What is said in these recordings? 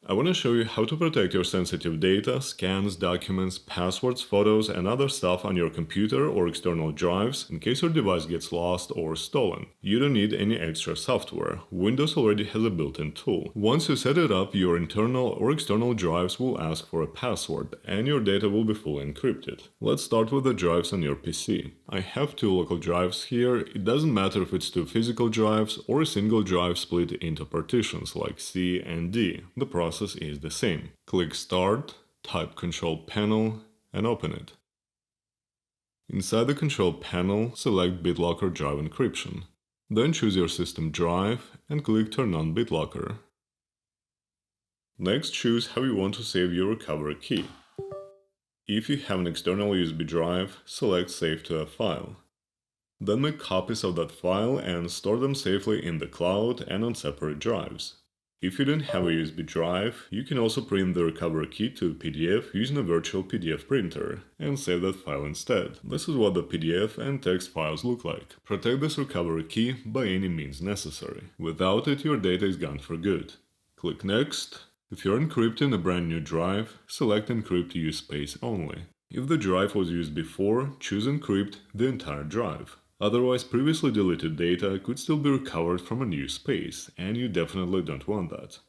I want to show you how to protect your sensitive data, scans, documents, passwords, photos, and other stuff on your computer or external drives in case your device gets lost or stolen. You don't need any extra software. Windows already has a built-in tool. Once you set it up, your internal or external drives will ask for a password, and your data will be fully encrypted. Let's start with the drives on your PC. I have two local drives here. It doesn't matter if it's two physical drives or a single drive split into partitions like C and D. The process is the same. Click Start, type Control Panel, and open it. Inside the Control Panel, select BitLocker Drive Encryption. Then choose your system drive and click Turn on BitLocker. Next, choose how you want to save your recovery key. If you have an external USB drive, select Save to a file. Then make copies of that file and store them safely in the cloud and on separate drives. If you don't have a USB drive, you can also print the recovery key to PDF using a virtual PDF printer and save that file instead. This is what the PDF and text files look like. Protect this recovery key by any means necessary. Without it, your data is gone for good. Click Next. If you're encrypting a brand new drive, select Encrypt Use Space Only. If the drive was used before, choose Encrypt the entire drive. Otherwise, previously deleted data could still be recovered from a new space, and you definitely don't want that.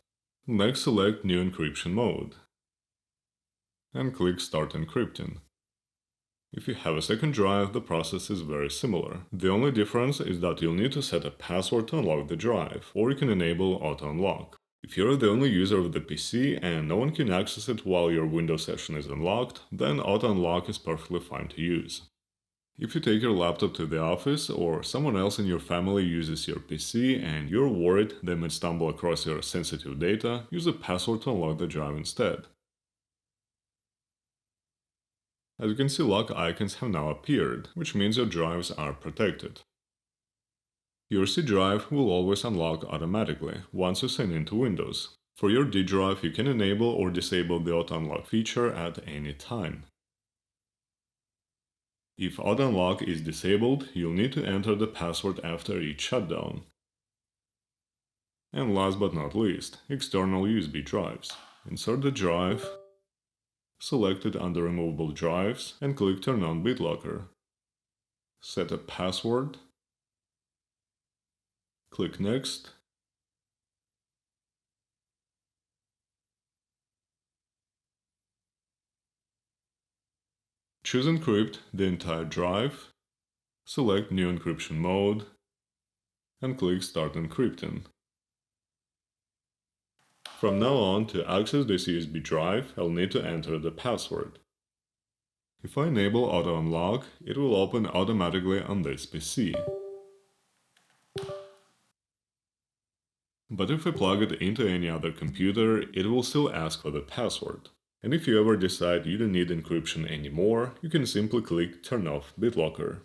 Next, select New Encryption Mode and click Start Encrypting. If you have a second drive, the process is very similar. The only difference is that you'll need to set a password to unlock the drive, or you can enable Auto Unlock. If you're the only user of the PC and no one can access it while your Windows session is unlocked, then Auto Unlock is perfectly fine to use. If you take your laptop to the office or someone else in your family uses your PC and you're worried they might stumble across your sensitive data, use a password to unlock the drive instead. As you can see, lock icons have now appeared, which means your drives are protected. Your C drive will always unlock automatically once you sign into Windows. For your D drive, you can enable or disable the auto unlock feature at any time. If Auto Unlock is disabled, you'll need to enter the password after each shutdown. And last but not least, external USB drives. Insert the drive, select it under Removable Drives, and click Turn on BitLocker. Set a password, click Next, choose Encrypt the entire drive, select New Encryption Mode, and click Start Encrypting. From now on, to access this USB drive, I'll need to enter the password. If I enable Auto Unlock, it will open automatically on this PC. But if I plug it into any other computer, it will still ask for the password. And if you ever decide you don't need encryption anymore, you can simply click Turn off BitLocker.